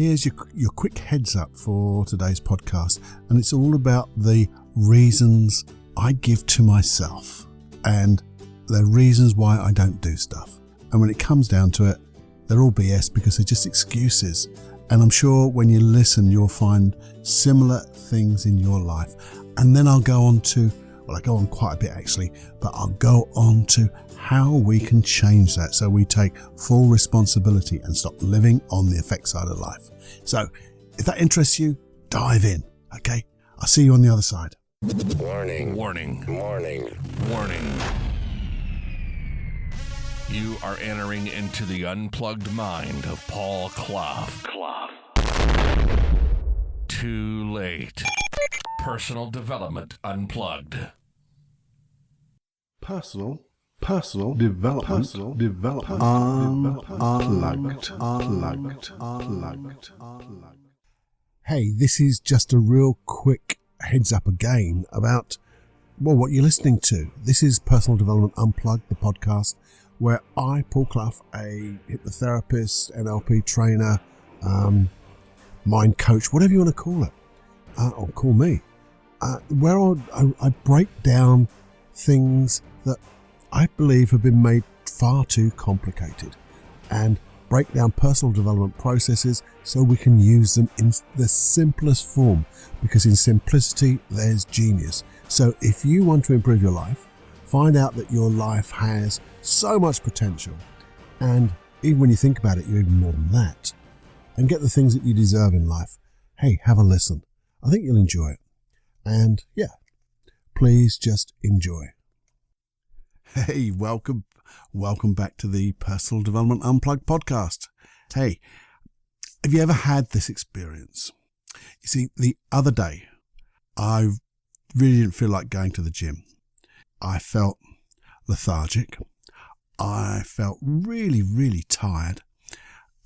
here's your quick heads up for today's podcast, and it's all about the reasons I give to myself and the reasons why I don't do stuff. And when it comes down to it, they're all BS because they're just excuses. And I'm sure when you listen, you'll find similar things in your life. And then I'll go on to, well, I go on quite a bit actually, but I'll go on to how we can change that so we take full responsibility and stop living on the effect side of life. So if that interests you, dive in, okay? I'll see you on the other side. Warning. Warning. Warning. Warning. You are entering into the unplugged mind of Paul Clough. Too late. Personal Development Unplugged. Personal development unplugged. Hey, this is just a real quick heads up again about, well, what you're listening to. This is Personal Development Unplugged, the podcast where I, Paul Clough, a hypnotherapist, NLP trainer, mind coach, whatever you want to call it, or call me, where I break down things that I believe have been made far too complicated and break down personal development processes so we can use them in the simplest form, because in simplicity there's genius. So if you want to improve your life, find out that your life has so much potential, and even when you think about it, you're even more than that, and get the things that you deserve in life, hey, have a listen. I think you'll enjoy it. And yeah, please just enjoy. Hey, welcome back to the Personal Development Unplugged podcast. Hey, have you ever had this experience? You see, the other day, I really didn't feel like going to the gym. I felt lethargic. I felt really, really tired.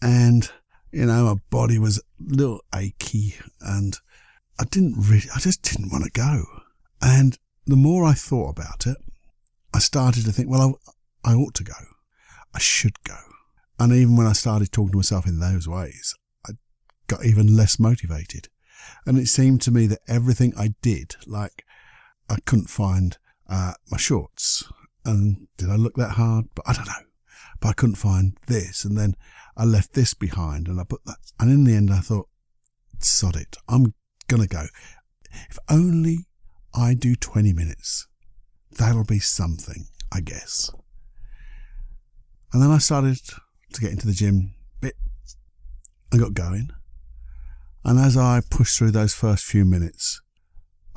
And, my body was a little achy, and I just didn't want to go. And the more I thought about it, I started to think, well, I ought to go. I should go. And even when I started talking to myself in those ways, I got even less motivated. And it seemed to me that everything I did, like I couldn't find my shorts. And did I look that hard? But I don't know. But I couldn't find this. And then I left this behind and I put that. And in the end, I thought, sod it. I'm going to go. If only I do 20 minutes. That'll be something, I guess. And then I started to get into the gym a bit. I got going. And as I pushed through those first few minutes,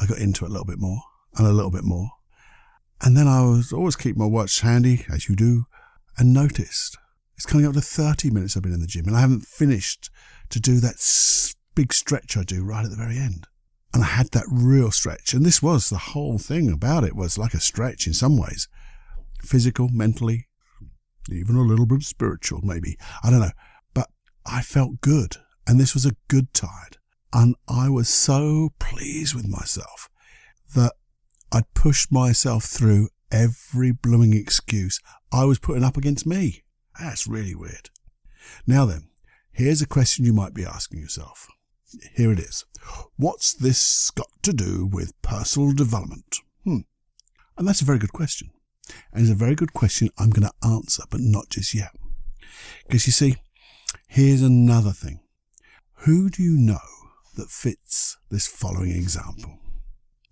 I got into it a little bit more and a little bit more. And then I was always keep my watch handy, as you do, and noticed it's coming up to 30 minutes I've been in the gym, and I haven't finished to do that big stretch I do right at the very end. And I had that real stretch, and this was the whole thing about it, was like a stretch in some ways. Physical, mentally, even a little bit spiritual maybe, I don't know. But I felt good, and this was a good tide. And I was so pleased with myself that I'd pushed myself through every blooming excuse I was putting up against me. That's really weird. Now then, here's a question you might be asking yourself. Here it is. What's this got to do with personal development? And that's a very good question. And it's a very good question I'm going to answer, but not just yet. Because you see, here's another thing. Who do you know that fits this following example?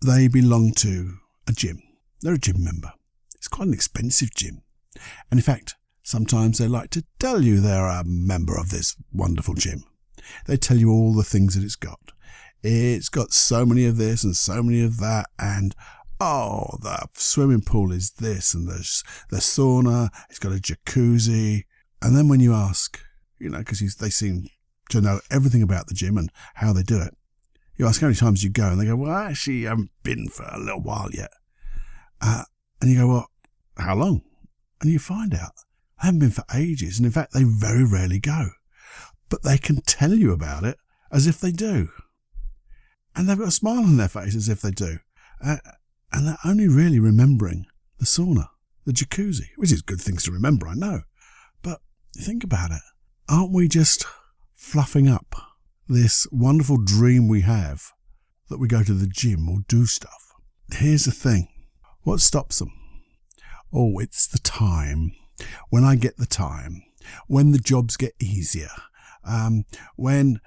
They belong to a gym. They're a gym member. It's quite an expensive gym. And in fact, sometimes they like to tell you they're a member of this wonderful gym. They tell you all the things that it's got. It's got so many of this and so many of that, and the swimming pool is this, and there's the sauna, it's got a jacuzzi. And then when you ask, because they seem to know everything about the gym and how they do it, you ask how many times you go, and they go, well, actually, I haven't been for a little while yet. And you go, well, how long? And you find out they haven't been for ages, and in fact, they very rarely go. But they can tell you about it as if they do. And they've got a smile on their face as if they do. And they're only really remembering the sauna, the jacuzzi, which is good things to remember, I know. But think about it. Aren't we just fluffing up this wonderful dream we have that we go to the gym or do stuff. Here's the thing. What stops them? Oh, it's the time. When I get the time. When the jobs get easier. When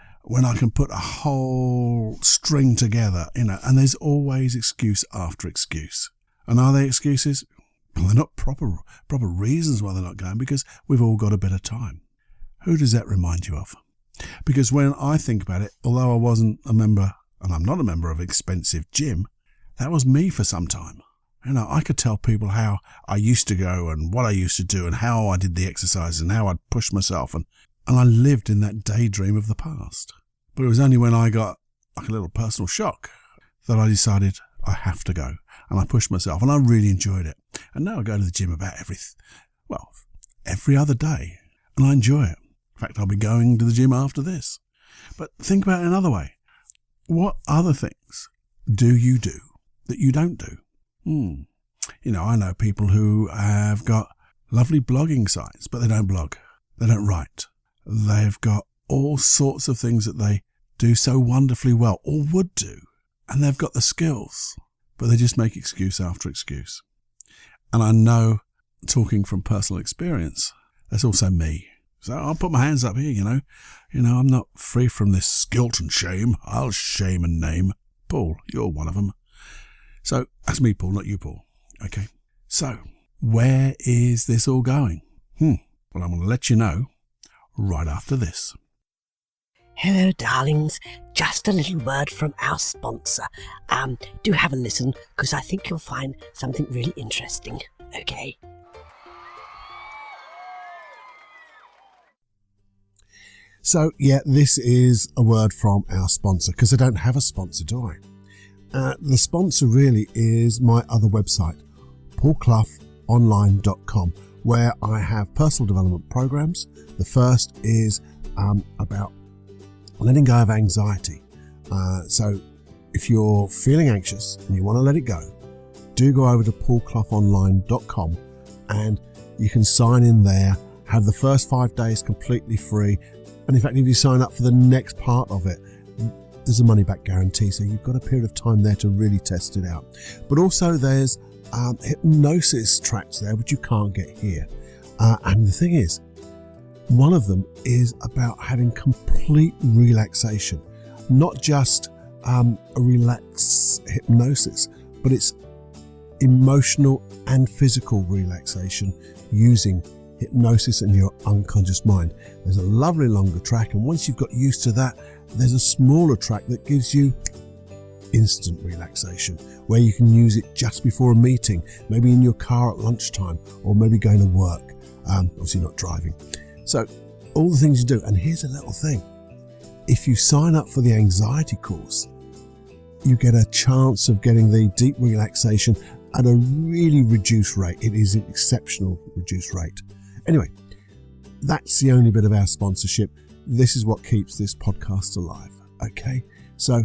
I can put a whole string together, and there's always excuse after excuse. And are they excuses? Well, they're not proper reasons why they're not going, because we've all got a bit of time. Who does that remind you of? Because when I think about it, although I wasn't a member, and I'm not a member of an expensive gym, that was me for some time. I could tell people how I used to go and what I used to do and how I did the exercise and how I'd push myself. And I lived in that daydream of the past. But it was only when I got like a little personal shock that I decided I have to go. And I pushed myself and I really enjoyed it. And now I go to the gym about every other day. And I enjoy it. In fact, I'll be going to the gym after this. But think about it another way. What other things do you do that you don't do? I know people who have got lovely blogging sites, but they don't blog. They don't write. They've got all sorts of things that they do so wonderfully well, or would do. And they've got the skills, but they just make excuse after excuse. And I know, talking from personal experience, that's also me. So I'll put my hands up here, I'm not free from this guilt and shame. I'll shame and name. Paul, you're one of them. So that's me, Paul, not you, Paul. Okay. So where is this all going? Well, I'm going to let you know right after this. Hello, darlings. Just a little word from our sponsor. Do have a listen, because I think you'll find something really interesting. Okay. So, this is a word from our sponsor, because I don't have a sponsor, do I? The sponsor really is my other website, paulcloughonline.com, where I have personal development programs. The first is about letting go of anxiety. So if you're feeling anxious and you want to let it go, do go over to paulcloughonline.com and you can sign in there, have the first 5 days completely free. And in fact, if you sign up for the next part of it, there's a money back guarantee. So you've got a period of time there to really test it out. But also there's hypnosis tracks there, which you can't get here. And the thing is, one of them is about having complete relaxation, not just a relaxed hypnosis, but it's emotional and physical relaxation using hypnosis and your unconscious mind. There's a lovely longer track, and once you've got used to that, there's a smaller track that gives you instant relaxation, where you can use it just before a meeting, maybe in your car at lunchtime, or maybe going to work, obviously not driving. So all the things you do. And here's a little thing. If you sign up for the anxiety course, you get a chance of getting the deep relaxation at a really reduced rate. It is an exceptional reduced rate. Anyway, that's the only bit of our sponsorship. This is what keeps this podcast alive. Okay, so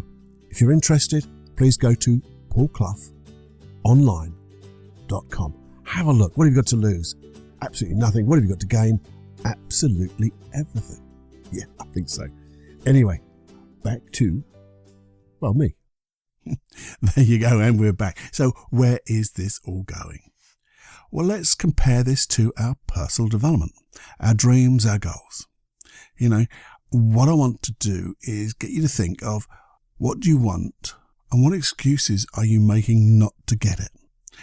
if you're interested, please go to paulcloughonline.com. Have a look. What have you got to lose? Absolutely nothing. What have you got to gain? Absolutely everything. Yeah, I think so. Anyway, back to, me. There you go, and we're back. So where is this all going? Well, let's compare this to our personal development, our dreams, our goals. What I want to do is get you to think of what do you want and what excuses are you making not to get it.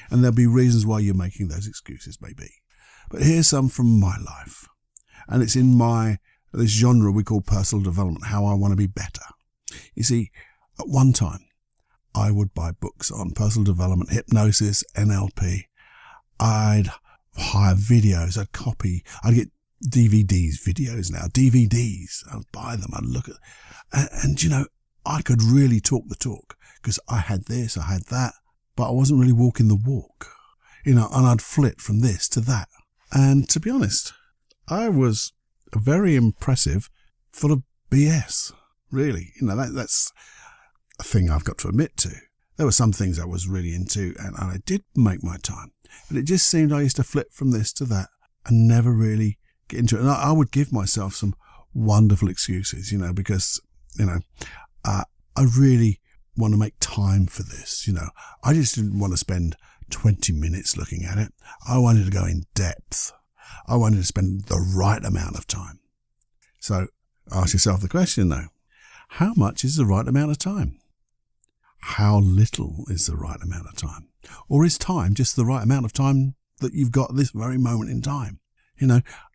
And there'll be reasons why you're making those excuses, maybe. But here's some from my life. And it's in this genre we call personal development, how I want to be better. You see, at one time, I would buy books on personal development, hypnosis, NLP. I'd hire videos, I'd get videos now, DVDs. I'd buy them, I'd look at, and I could really talk the talk because I had this, I had that, but I wasn't really walking the walk, and I'd flit from this to that. And to be honest, I was very impressive, full of BS, really. That's a thing I've got to admit to. There were some things I was really into, and I did make my time. But it just seemed I used to flip from this to that and never really get into it. And I would give myself some wonderful excuses, because I really want to make time for this. I just didn't want to spend 20 minutes looking at it. I wanted to go in depth. I wanted to spend the right amount of time. So ask yourself the question though, how much is the right amount of time? How little is the right amount of time? Or is time just the right amount of time that you've got at this very moment in time?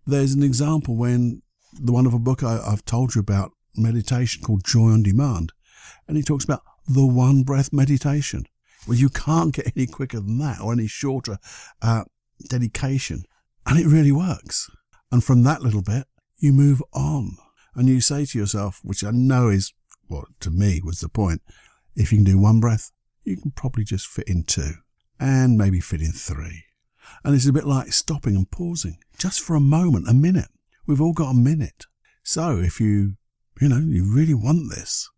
There's an example when the wonderful book I've told you about, meditation, called Joy on Demand, and he talks about the one breath meditation. Well, you can't get any quicker than that or any shorter dedication. And it really works. And from that little bit, you move on and you say to yourself, which I know is what to me was the point, if you can do one breath, you can probably just fit in 2 and maybe fit in 3. And it's a bit like stopping and pausing just for a moment, a minute. We've all got a minute. So if you really want this,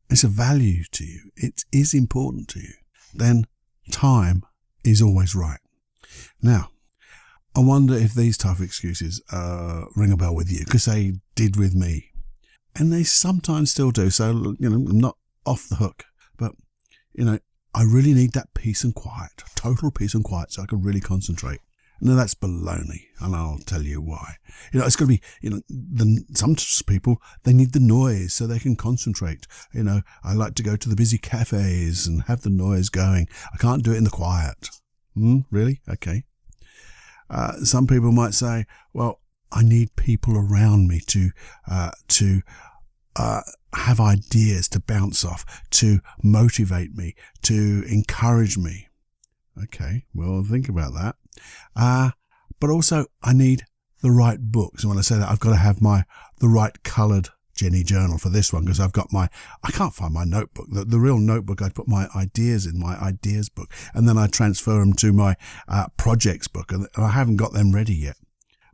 it's a value to you, it is important to you, then time is always right. Now, I wonder if these type of excuses ring a bell with you, because they did with me. And they sometimes still do. So, I'm not off the hook. But, I really need that peace and quiet, total peace and quiet, so I can really concentrate. Now, that's baloney, and I'll tell you why. It's going to be, some people, they need the noise so they can concentrate. I like to go to the busy cafes and have the noise going. I can't do it in the quiet. Really? Okay. Some people might say, well, I need people around me to have ideas to bounce off, to motivate me, to encourage me. Okay, well, think about that. But also, I need the right books. And when I say that, I've got to have the right coloured Jenny journal for this one, because I can't find my notebook. The real notebook, I'd put my ideas in, my ideas book, and then I transfer them to my projects book, and I haven't got them ready yet.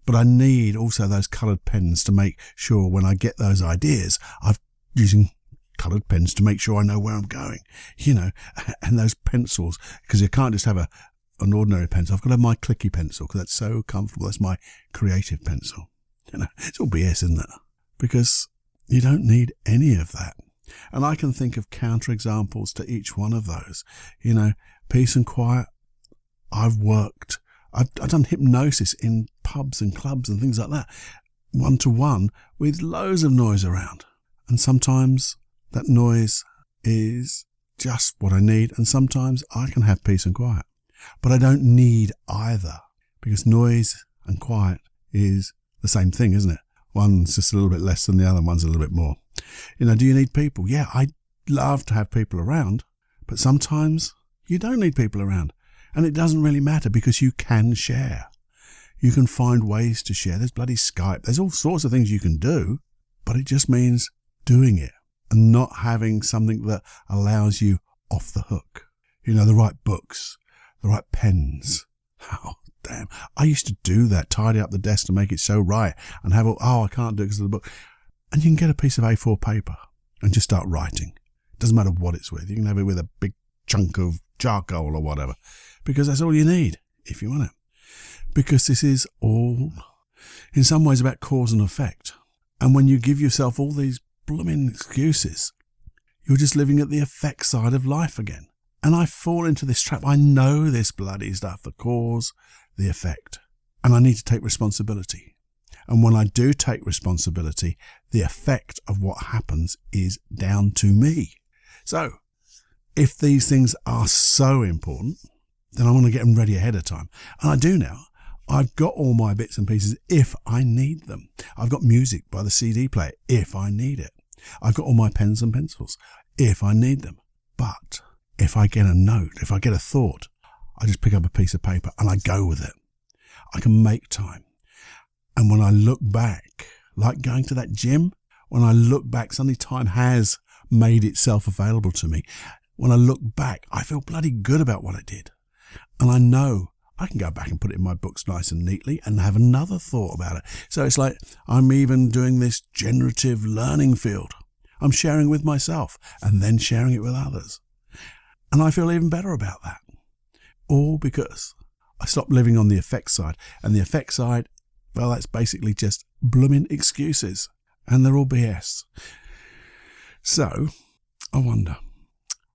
But I need also those coloured pens to make sure when I get those ideas, I'm using coloured pens to make sure I know where I'm going, and those pencils, because you can't just have an ordinary pencil. I've got to have my clicky pencil because that's so comfortable. That's my creative pencil. It's all BS, isn't it? Because you don't need any of that. And I can think of counterexamples to each one of those. Peace and quiet. I've done hypnosis in pubs and clubs and things like that, 1-to-1 with loads of noise around. And sometimes that noise is just what I need, and sometimes I can have peace and quiet. But I don't need either, because noise and quiet is the same thing, isn't it? One's just a little bit less than the other, one's a little bit more. Do you need people? Yeah, I love to have people around, but sometimes you don't need people around. And it doesn't really matter, because you can share. You can find ways to share. There's bloody Skype. There's all sorts of things you can do, but it just means doing it and not having something that allows you off the hook. The right books, the right pens. Oh, damn. I used to do that, tidy up the desk to make it so right and have I can't do it because of the book. And you can get a piece of A4 paper and just start writing. Doesn't matter what it's with. You can have it with a big chunk of charcoal or whatever, because that's all you need if you want it. Because this is all, in some ways, about cause and effect. And when you give yourself all these blooming excuses, you're just living at the effect side of life again. And I fall into this trap. I know this bloody stuff, the cause, the effect. And I need to take responsibility. And when I do take responsibility, the effect of what happens is down to me. So, if these things are so important, then I want to get them ready ahead of time. And I do now. I've got all my bits and pieces if I need them. I've got music by the CD player if I need it. I've got all my pens and pencils if I need them. But if I get a note, if I get a thought, I just pick up a piece of paper and I go with it. I can make time. And when I look back, like going to that gym, when I look back, suddenly time has made itself available to me. When I look back, I feel bloody good about what I did. And I know I can go back and put it in my books nice and neatly and have another thought about it. So it's like I'm even doing this generative learning field. I'm sharing with myself and then sharing it with others. And I feel even better about that. All because I stopped living on the effect side. And the effect side, well, that's basically just blooming excuses. And they're all BS. So, I wonder,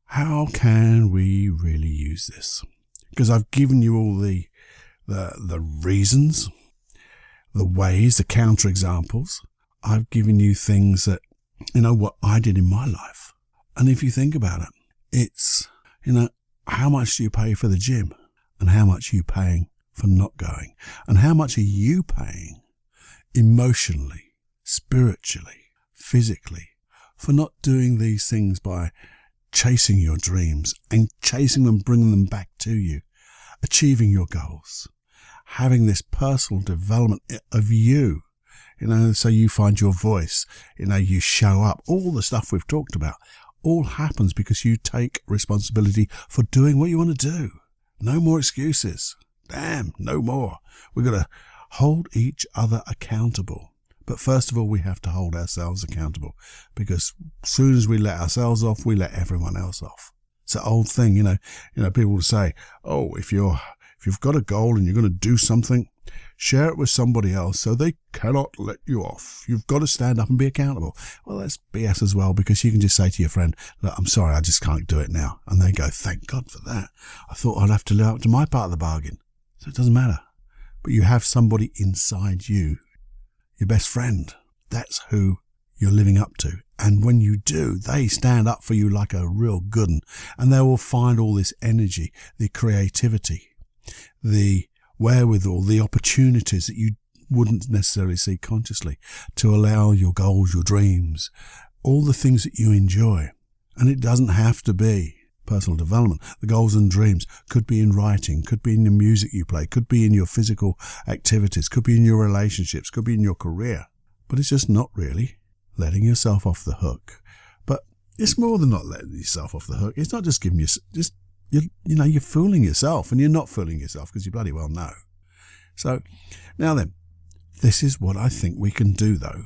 how can we really use this? Because I've given you all the reasons, the ways, the counterexamples. I've given you things that, what I did in my life. And if you think about it, it's, how much do you pay for the gym? And how much are you paying for not going? And how much are you paying emotionally, spiritually, physically, for not doing these things by chasing your dreams and chasing them, bringing them back to you, achieving your goals, having this personal development of you, so you find your voice, you show up, all the stuff we've talked about, all happens because you take responsibility for doing what you want to do. No more excuses. Damn, no more. We've got to hold each other accountable. But first of all, we have to hold ourselves accountable, because as soon as we let ourselves off, we let everyone else off. It's an old thing, people will say, oh, if you've got a goal and you're going to do something, share it with somebody else so they cannot let you off. You've got to stand up and be accountable. Well, that's BS as well, because you can just say to your friend, look, I'm sorry, I just can't do it now. And they go, thank God for that. I thought I'd have to live up to my part of the bargain. So it doesn't matter. But you have somebody inside you, your best friend. That's who you're living up to. And when you do, they stand up for you like a real good one. And they will find all this energy, the creativity, the wherewithal, the opportunities that you wouldn't necessarily see consciously to allow your goals, your dreams, all the things that you enjoy. And it doesn't have to be personal development. The goals and dreams could be in writing, could be in the music you play, could be in your physical activities, could be in your relationships, could be in your career. But it's just not really letting yourself off the hook. But it's more than not letting yourself off the hook. It's not just giving you, you're fooling yourself, and you're not fooling yourself because you bloody well know. So now then, this is what I think we can do though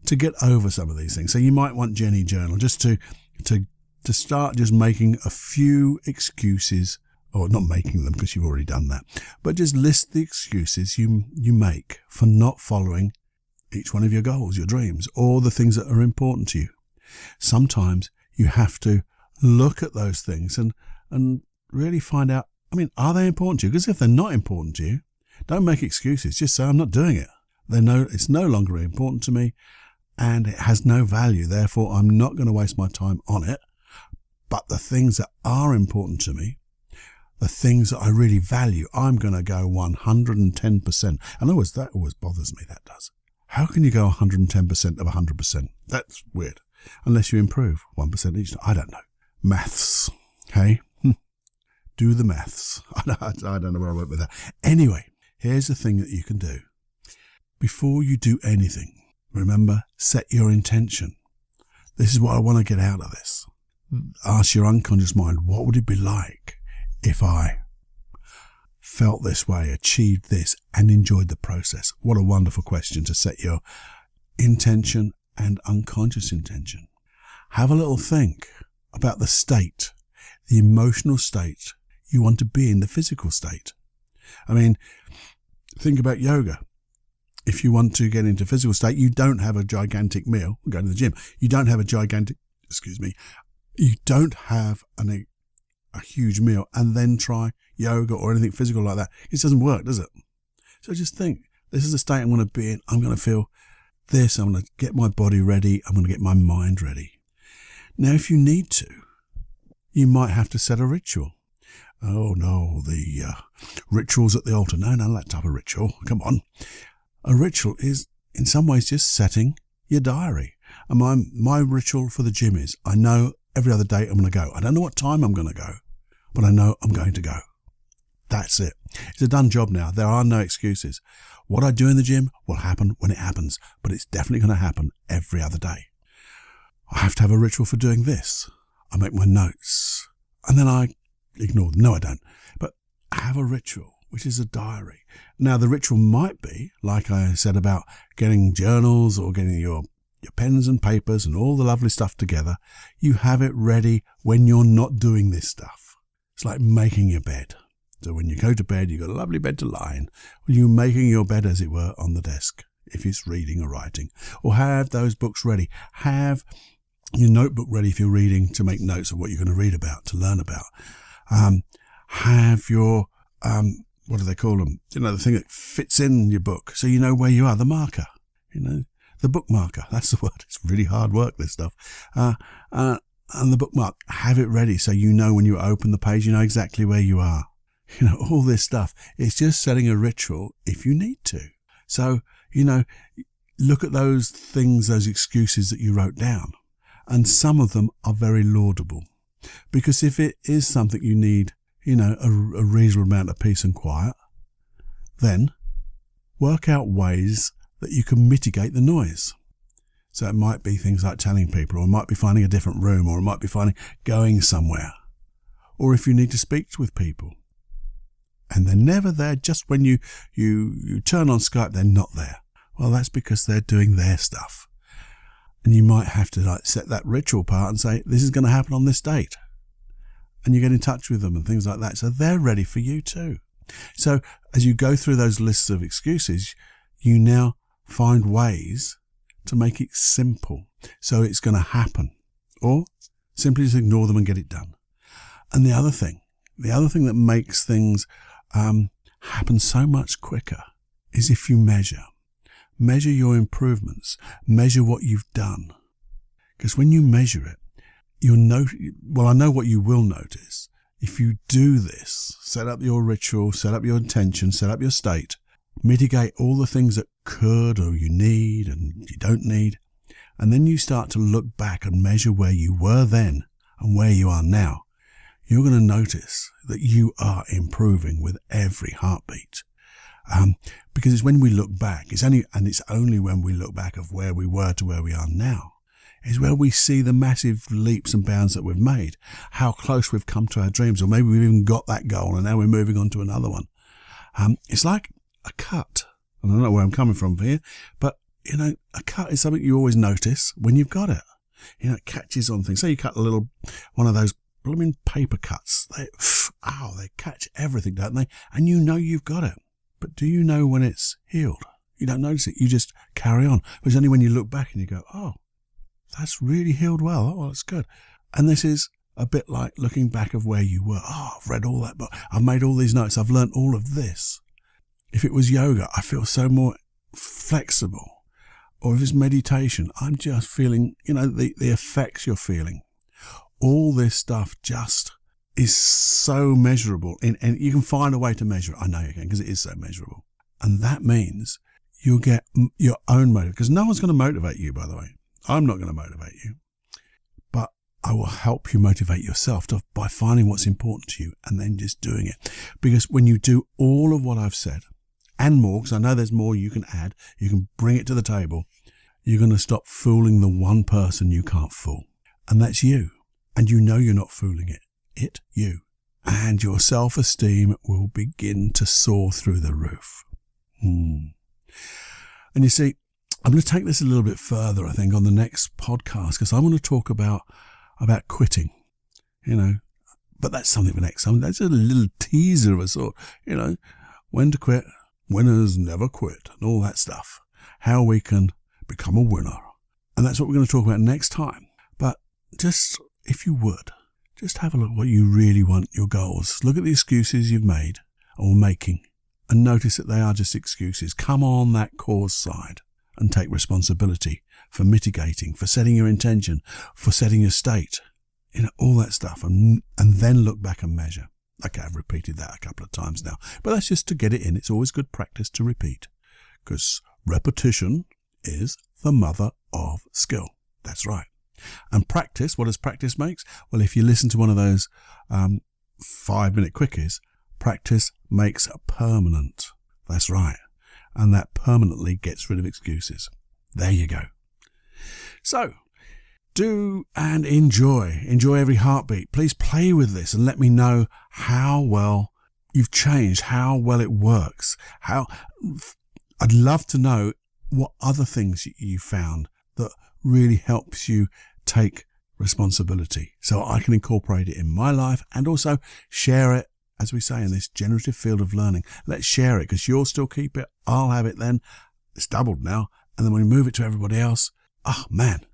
to get over some of these things. So you might want Jenny Journal just to start just making a few excuses, or not making them because you've already done that, but just list the excuses you make for not following each one of your goals, your dreams, or the things that are important to you. Sometimes you have to look at those things and really find out, are they important to you? Because if they're not important to you, don't make excuses. Just say, I'm not doing it. It's no longer important to me and it has no value. Therefore, I'm not going to waste my time on it. But the things that are important to me, the things that I really value, I'm going to go 110%. And that always bothers me, that does. How can you go 110% of 100%? That's weird. Unless you improve 1% each time. I don't know. Maths. Okay? Do the maths. I don't know where I went with that. Anyway, here's the thing that you can do. Before you do anything, remember, set your intention. This is what I want to get out of this. Ask your unconscious mind, what would it be like if I felt this way, achieved this, and enjoyed the process? What a wonderful question to set your intention and unconscious intention. Have a little think about the state, the emotional state you want to be in, the physical state. Think about yoga. If you want to get into physical state, you don't have a gigantic meal, go to the gym. You don't have you don't have a huge meal and then try yoga or anything physical like that. It doesn't work, does it? So just think, this is the state I'm going to be in. I'm going to feel this. I'm going to get my body ready. I'm going to get my mind ready. Now, if you need to, you might have to set a ritual. Oh no, the rituals at the altar. No, that type of ritual. Come on. A ritual is in some ways just setting your diary. And my ritual for the gym is, I know every other day I'm going to go. I don't know what time I'm going to go, but I know I'm going to go. That's it. It's a done job now. There are no excuses. What I do in the gym will happen when it happens, but it's definitely going to happen every other day. I have to have a ritual for doing this. I make my notes and then I ignore them. No, I don't. But I have a ritual, which is a diary. Now, the ritual might be, like I said, about getting journals or getting your pens and papers and all the lovely stuff together. You have it ready when you're not doing this stuff. It's like making your bed. So when you go to bed, you've got a lovely bed to lie in. Well, you're making your bed, as it were, on the desk, if it's reading or writing. Or have those books ready. Have your notebook ready if you're reading, to make notes of what you're going to read about, to learn about. Have your, what do they call them? The thing that fits in your book, so you know where you are, the marker, the bookmarker. That's the word. It's really hard work, this stuff. And the bookmark, have it ready so you know when you open the page, you know exactly where you are. All this stuff. It's just setting a ritual if you need to. So, look at those things, those excuses that you wrote down. And some of them are very laudable. Because if it is something you need, a reasonable amount of peace and quiet, then work out ways that you can mitigate the noise. So it might be things like telling people, or it might be finding a different room, or it might be finding going somewhere. Or if you need to speak with people and they're never there, just when you turn on Skype, they're not there. Well, that's because they're doing their stuff. And you might have to set that ritual part and say, this is going to happen on this date. And you get in touch with them and things like that. So they're ready for you too. So as you go through those lists of excuses, you now find ways to make it simple. So it's going to happen. Or simply just ignore them and get it done. And the other thing that makes things happen so much quicker is if you measure. Measure your improvements. Measure what you've done. Because when you measure it, I know what you will notice. If you do this, set up your ritual, set up your intention, set up your state, mitigate all the things that could or you need and you don't need, and then you start to look back and measure where you were then and where you are now, you're going to notice that you are improving with every heartbeat. Because it's when we look back, it's only when we look back of where we were to where we are now, is where we see the massive leaps and bounds that we've made, how close we've come to our dreams, or maybe we've even got that goal and now we're moving on to another one. It's like a cut. I don't know where I'm coming from here, but, a cut is something you always notice when you've got it. It catches on things. Say you cut one of those blooming paper cuts. They catch everything, don't they? And you've got it. But do you know when it's healed? You don't notice it. You just carry on. But it's only when you look back and you go, oh, that's really healed well. Oh, well, that's good. And this is a bit like looking back of where you were. Oh, I've read all that book. I've made all these notes. I've learned all of this. If it was yoga, I feel so more flexible. Or if it's meditation, I'm just feeling, the effects you're feeling. All this stuff just is so measurable, and you can find a way to measure it. I know you can, because it is so measurable. And that means you'll get your own motive, because no one's going to motivate you, by the way. I'm not going to motivate you, but I will help you motivate yourself by finding what's important to you and then just doing it. Because when you do all of what I've said and more, because I know there's more you can add, you can bring it to the table, you're going to stop fooling the one person you can't fool. And that's you. And you're not fooling it. You. And your self-esteem will begin to soar through the roof. And you see, I'm going to take this a little bit further, I think, on the next podcast, because I want to talk about quitting, but that's something for next time. That's a little teaser of a sort, when to quit, winners never quit, and all that stuff, how we can become a winner. And that's what we're going to talk about next time. But just, if you would, just have a look at what you really want, your goals. Look at the excuses you've made or making and notice that they are just excuses. Come on that cause side and take responsibility for mitigating, for setting your intention, for setting your state, all that stuff. And then look back and measure. Okay, I've repeated that a couple of times now, but that's just to get it in. It's always good practice to repeat, because repetition is the mother of skill. That's right. And practice, what does practice make? Well, if you listen to one of those 5-minute quickies, practice makes permanent. That's right. And that permanently gets rid of excuses. There you go. So, do and enjoy every heartbeat. Please play with this and let me know how well you've changed, how well it works. I'd love to know what other things you found that really helps you take responsibility, so I can incorporate it in my life and also share it, as we say, in this generative field of learning. Let's share it, because you'll still keep it, I'll have it then. It's doubled now. And then when we move it to everybody else, oh man,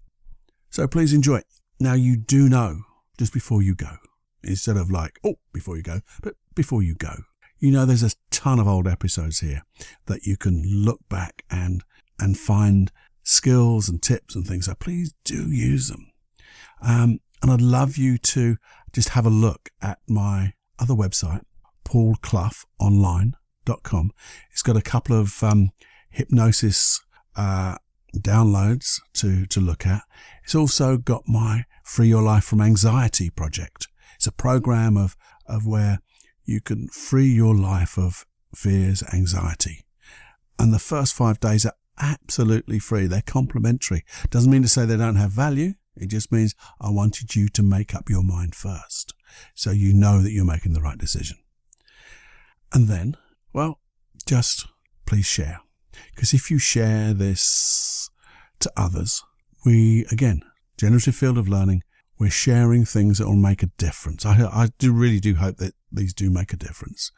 So please enjoy it. Now, you do know, just before you go, instead of like, oh, before you go, but before you go, you know there's a ton of old episodes here that you can look back and find skills and tips and things. So please do use them. And I'd love you to just have a look at my other website, paulcloughonline.com. It's got a couple of hypnosis downloads to look at. It's also got my Free Your Life from Anxiety project. It's a program of where you can free your life of fears, anxiety. And the first 5 days are absolutely free. They're complimentary. Doesn't mean to say they don't have value. It just means I wanted you to make up your mind first, so you know that you're making the right decision. And then, well, just please share. Because if you share this to others, again, generative field of learning, we're sharing things that will make a difference. I really do hope that these do make a difference,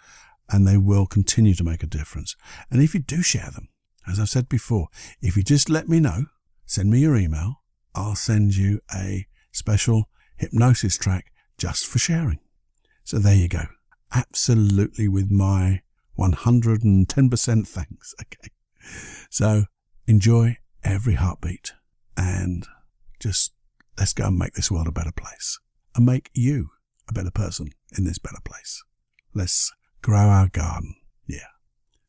and they will continue to make a difference. And if you do share them, as I've said before, if you just let me know, send me your email, I'll send you a special hypnosis track just for sharing. So there you go. Absolutely with my 110% thanks. Okay. So enjoy every heartbeat and just let's go and make this world a better place and make you a better person in this better place. Let's grow our garden. Yeah.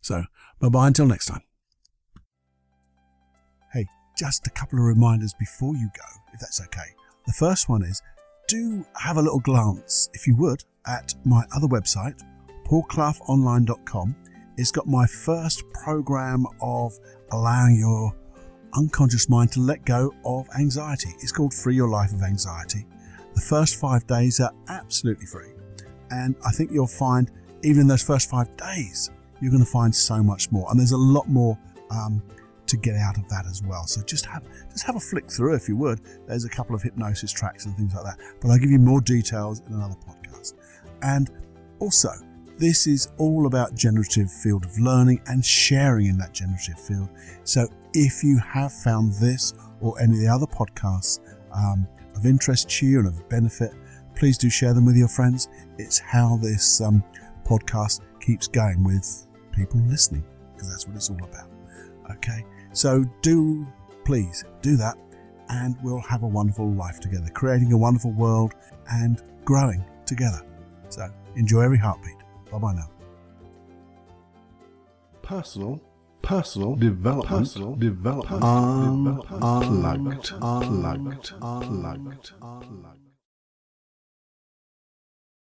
So bye-bye until next time. Hey, just a couple of reminders before you go, if that's okay. The first one is, do have a little glance, if you would, at my other website, paulcloughonline.com. It's got my first program of allowing your unconscious mind to let go of anxiety. It's called Free Your Life of Anxiety. The first 5 days are absolutely free. And I think you'll find, even in those first 5 days, you're going to find so much more. And there's a lot more to get out of that as well. So just have a flick through if you would. There's a couple of hypnosis tracks and things like that. But I'll give you more details in another podcast. And also, this is all about generative field of learning and sharing in that generative field. So if you have found this or any of the other podcasts of interest to you and of benefit, please do share them with your friends. It's how this podcast keeps going with people listening, because that's what it's all about. Okay, so please do that, and we'll have a wonderful life together, creating a wonderful world and growing together. So enjoy every heartbeat. Bye-bye now. Personal development, unplugged.